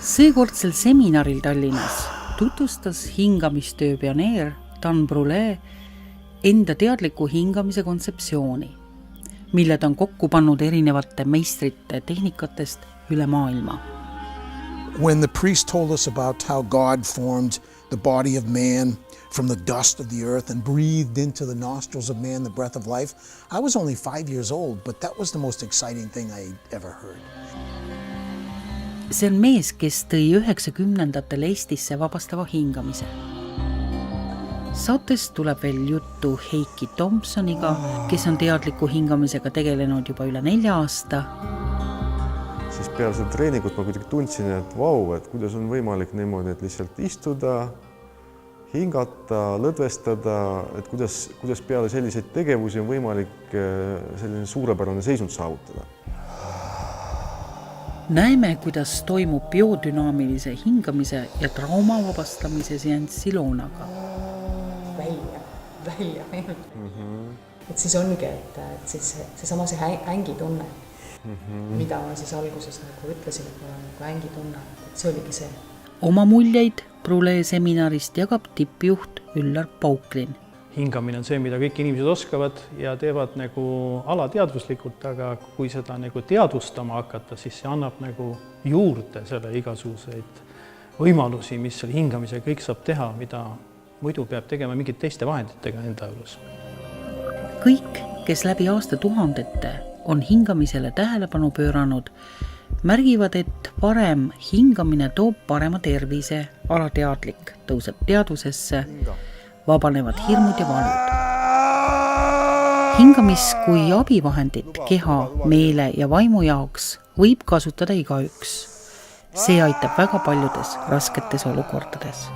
Seekordsel seminaril Tallinnas tutvustas hingamistöö pioneer Dan Brule enda teadliku hingamise kontseptsiooni, mille ta on kokku pannud erinevate meistrite tehnikatest üle maailma. When the priest told us about how God formed the body of man from the dust of the earth and breathed into the nostrils of man the breath of life, I was only 5 years old, but that was the most exciting thing I ever heard. See on mees, kes tõi 90-ndatel Eestisse vabastava hingamise. Saates tuleb veel juttu Heiki Thompsoniga, kes on teadliku hingamisega tegelenud juba üle 4 aasta. Siis peale seda treeningut ma kuidagi tundsin, et vau, et kuidas on võimalik niimoodi, et lihtsalt istuda, hingata, lõdvestada, et kuidas peale selliseid tegevusi on võimalik selline suurepärane seisund saavutada. Näeme, kuidas toimub biodünaamilise hingamise ja trauma vabastamise seanss Ilonaga. Välja. Et siis ongi, et siis seesama see hängitunne, mida ma siis alguses nagu ütlesin, et mul on nagu hängitunne, et see oligi see. Oma muljeid Brule seminarist jagab tippjuht Üllar Pauklin. Hingamine on see, mida kõik inimesed oskavad ja teevad nagu alateadvuslikult, aga kui seda nagu teadvustama hakata, siis see annab nagu juurde selle igasuguseid võimalusi, mis selle hingamise kõik saab teha, mida muidu peab tegema mingid teiste vahenditega enda juures. Kõik, kes läbi aastatuhandete on hingamisele tähelepanu pööranud, märgivad, et parem hingamine toob parema tervise, alateadlik tõuseb teadvusesse, vabanevad hirmud ja valud. Hingamis kui abivahendit keha, meele ja vaimu jaoks võib kasutada igaüks. See aitab väga paljudes rasketes olukordades.